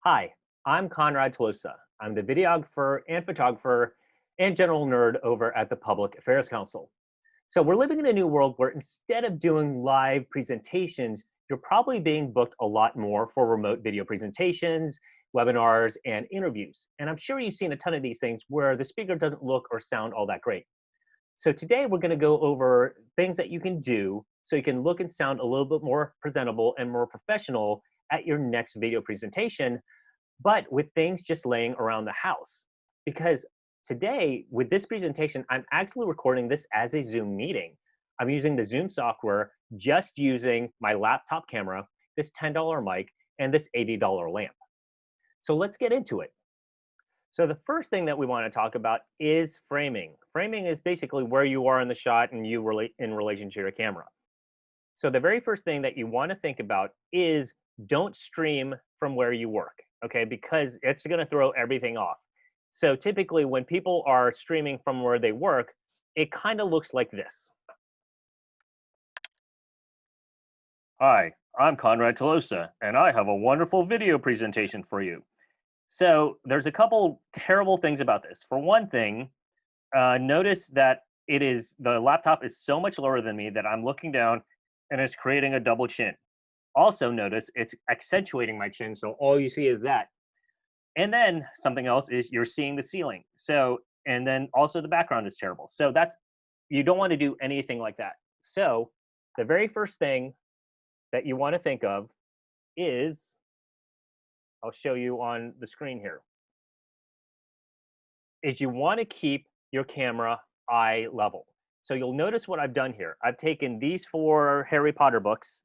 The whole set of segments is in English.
Hi, I'm Conrad Tolosa. I'm the videographer and photographer and general nerd over at the Public Affairs Council. So we're living in a new world where instead of doing live presentations, you're probably being booked a lot more for remote video presentations, webinars, and interviews. And I'm sure you've seen a ton of these things where the speaker doesn't look or sound all that great. So today we're going to go over things that you can do so you can look and sound a little bit more presentable and more professional at your next video presentation, but with things just laying around the house. Because today, with this presentation, I'm actually recording this as a Zoom meeting. I'm using the Zoom software, just using my laptop camera, this $10 mic, and this $80 lamp. So let's get into it. So the first thing that we want to talk about is framing. Framing is basically where you are in the shot and you relate in relation to your camera. So the very first thing that you want to think about is don't stream from where you work, okay? Because it's going to throw everything off. So typically when people are streaming from where they work, it kind of looks like this. Hi, I'm Conrad Tolosa, and I have a wonderful video presentation for you. So there's a couple terrible things about this. For one thing, notice that the laptop is so much lower than me that I'm looking down and it's creating a double chin. Also notice it's accentuating my chin, so all you see is that. And then something else is you're seeing the ceiling. So, and then also the background is terrible. So you don't want to do anything like that. So the very first thing that you want to think of is, I'll show you on the screen here, is you want to keep your camera eye level. So you'll notice what I've done here. I've taken these four Harry Potter books,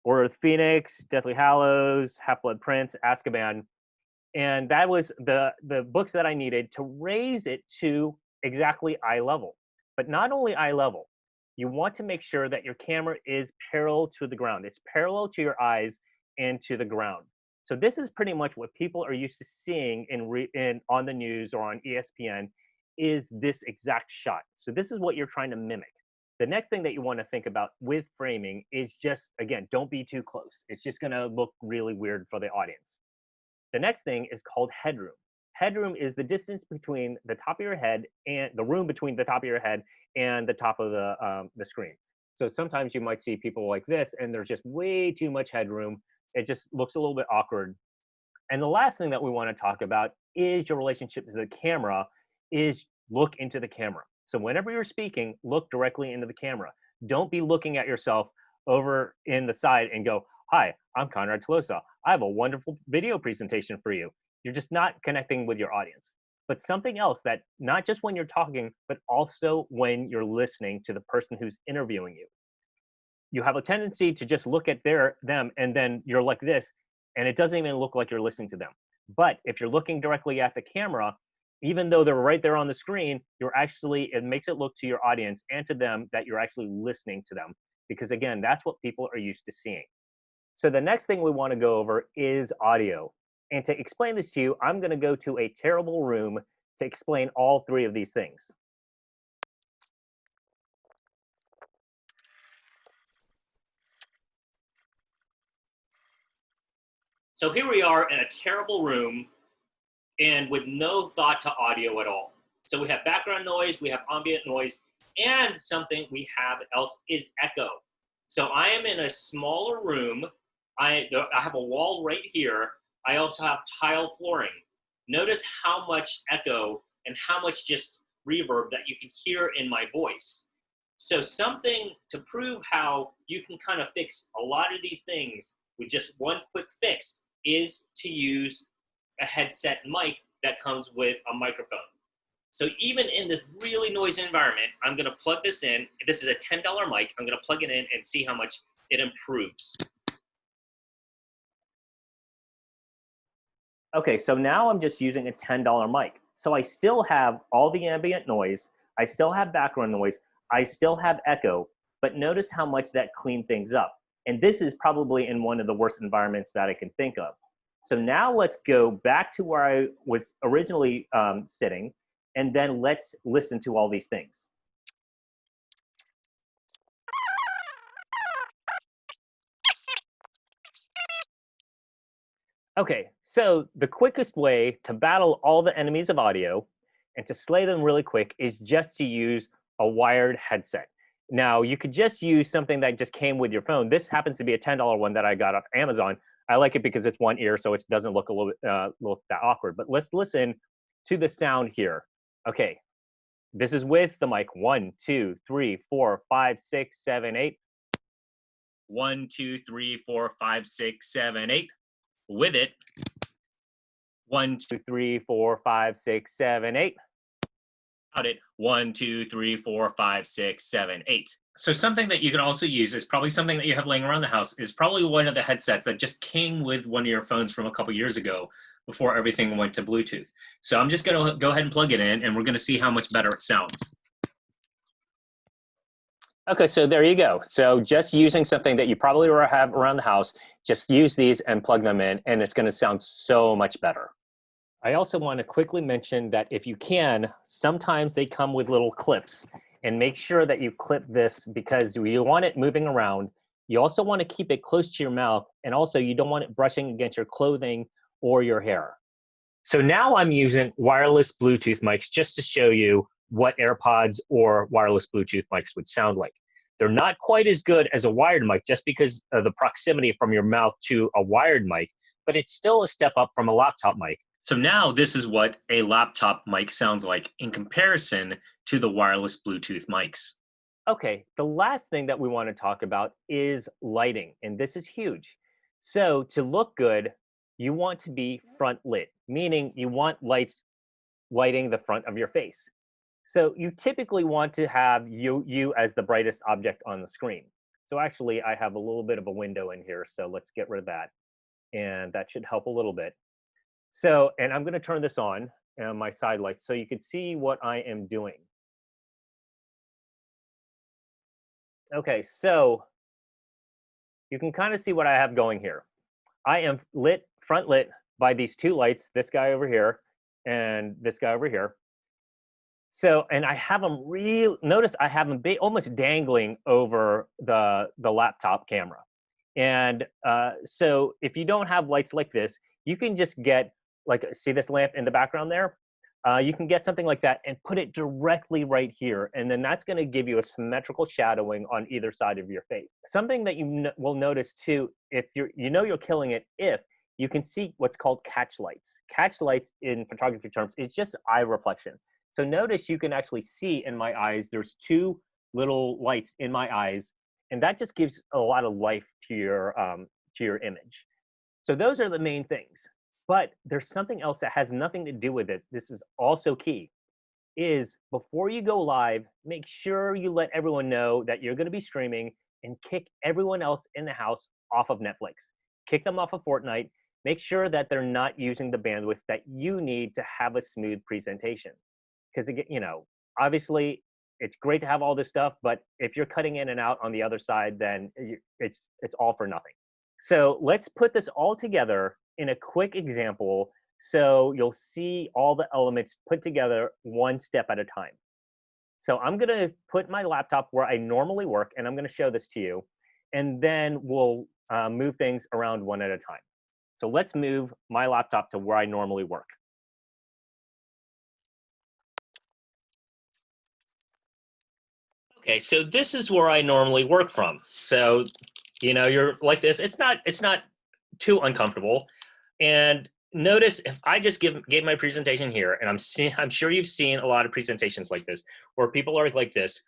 Order of the Phoenix, Deathly Hallows, Half-Blood Prince, Azkaban, and that was the books that I needed to raise it to exactly eye level. But not only eye level, you want to make sure that your camera is parallel to the ground. It's parallel to your eyes and to the ground. So this is pretty much what people are used to seeing in on the news or on ESPN is this exact shot. So this is what you're trying to mimic. The next thing that you want to think about with framing is just, again, don't be too close. It's just going to look really weird for the audience. The next thing is called headroom. Headroom is the distance between the top of your head and the room between the top of your head and the top of the screen. So sometimes you might see people like this, and there's just way too much headroom. It just looks a little bit awkward. And the last thing that we want to talk about is your relationship to the camera. Is look into the camera. So whenever you're speaking, look directly into the camera. Don't be looking at yourself over in the side and go, "Hi, I'm Conrad Tolosa. I have a wonderful video presentation for you." You're just not connecting with your audience. But something else that not just when you're talking, but also when you're listening to the person who's interviewing you. You have a tendency to just look at them and then you're like this, and it doesn't even look like you're listening to them. But if you're looking directly at the camera, even though they're right there on the screen, it makes it look to your audience and to them that you're actually listening to them. Because again, that's what people are used to seeing. So the next thing we want to go over is audio. And to explain this to you, I'm going to go to a terrible room to explain all three of these things. So here we are in a terrible room and with no thought to audio at all. So we have background noise, we have ambient noise, and something we have else is echo. So I am in a smaller room. I have a wall right here. I also have tile flooring. Notice how much echo and how much just reverb that you can hear in my voice. So something to prove how you can kind of fix a lot of these things with just one quick fix is to use a headset mic that comes with a microphone. So even in this really noisy environment, I'm gonna plug this in. This is a $10 mic. I'm gonna plug it in and see how much it improves. Okay, so now I'm just using a $10 mic. So I still have all the ambient noise, I still have background noise, I still have echo, but notice how much that cleaned things up. And this is probably in one of the worst environments that I can think of. So now let's go back to where I was originally sitting, and then let's listen to all these things. Okay, so the quickest way to battle all the enemies of audio and to slay them really quick is just to use a wired headset. Now, you could just use something that just came with your phone. This happens to be a $10 one that I got off Amazon. I like it because it's one ear, so it doesn't look a little bit look that awkward. But let's listen to the sound here. Okay, this is with the mic. 1, 2, 3, 4, 5, 6, 7, 8. 1, 2, 3, 4, 5, 6, 7, 8. With it. 1, 2, 3, 4, 5, 6, 7, 8. Out it. 1, 2, 3, 4, 5, 6, 7, 8. So something that you can also use is probably something that you have laying around the house is probably one of the headsets that just came with one of your phones from a couple years ago before everything went to Bluetooth. So I'm just going to go ahead and plug it in, and we're going to see how much better it sounds. Okay, so there you go. So just using something that you probably have around the house, just use these and plug them in, and it's going to sound so much better. I also want to quickly mention that if you can, sometimes they come with little clips, and make sure that you clip this because you want it moving around. You also want to keep it close to your mouth, and also you don't want it brushing against your clothing or your hair. So now I'm using wireless Bluetooth mics just to show you what AirPods or wireless Bluetooth mics would sound like. They're not quite as good as a wired mic just because of the proximity from your mouth to a wired mic, but it's still a step up from a laptop mic. So now this is what a laptop mic sounds like in comparison to the wireless Bluetooth mics. Okay, the last thing that we want to talk about is lighting, and this is huge. So to look good, you want to be front lit, meaning you want lights lighting the front of your face. So you typically want to have you as the brightest object on the screen. So actually, I have a little bit of a window in here, so let's get rid of that. And that should help a little bit. So, and I'm going to turn this on, my side lights, so you can see what I am doing. Okay, so you can kind of see what I have going here. I am lit, front lit by these two lights, this guy over here and this guy over here. So, and I have them notice I have them almost dangling over the laptop camera. And so if you don't have lights like this, you can just get, like, see this lamp in the background there? You can get something like that and put it directly right here. And then that's going to give you a symmetrical shadowing on either side of your face. Something that you will notice too, if you're killing it, if you can see what's called catch lights. Catch lights in photography terms is just eye reflection. So notice you can actually see in my eyes, there's two little lights in my eyes, and that just gives a lot of life to your image. So those are the main things. But there's something else that has nothing to do with it. This is also key. Is before you go live, make sure you let everyone know that you're going to be streaming and kick everyone else in the house off of Netflix. Kick them off of Fortnite. Make sure that they're not using the bandwidth that you need to have a smooth presentation. Because again, obviously it's great to have all this stuff, but if you're cutting in and out on the other side, then it's all for nothing. So let's put this all together in a quick example so you'll see all the elements put together one step at a time. So I'm going to put my laptop where I normally work, and I'm going to show this to you, and then we'll move things around one at a time. So let's move my laptop to where I normally work. Okay, so this is where I normally work from. So, you're like this. It's not too uncomfortable. And notice if I just gave my presentation here, and I'm sure you've seen a lot of presentations like this where people are like this.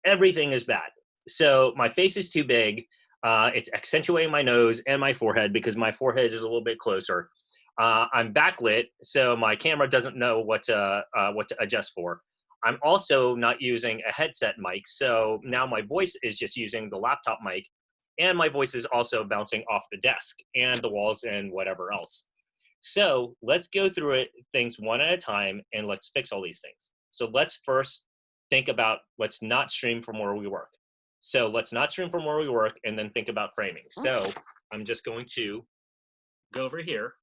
Everything is bad. So my face is too big. It's accentuating my nose and my forehead because my forehead is a little bit closer. I'm backlit, so my camera doesn't know what to adjust for. I'm also not using a headset mic, so now my voice is just using the laptop mic, and my voice is also bouncing off the desk and the walls and whatever else. So let's go through things one at a time, and let's fix all these things. So let's first think about, let's not stream from where we work. So let's not stream from where we work, and then think about framing. So I'm just going to go over here,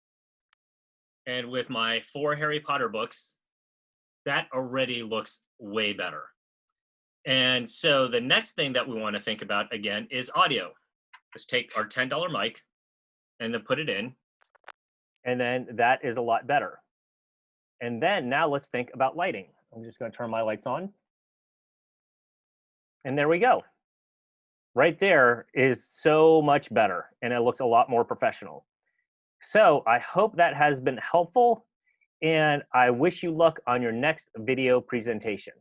and with my 4 Harry Potter books, that already looks way better. And so the next thing that we want to think about again is audio. Let's take our $10 mic and then put it in. And then that is a lot better. And then now let's think about lighting. I'm just going to turn my lights on. And there we go. Right there is so much better, and it looks a lot more professional. So I hope that has been helpful, and I wish you luck on your next video presentation.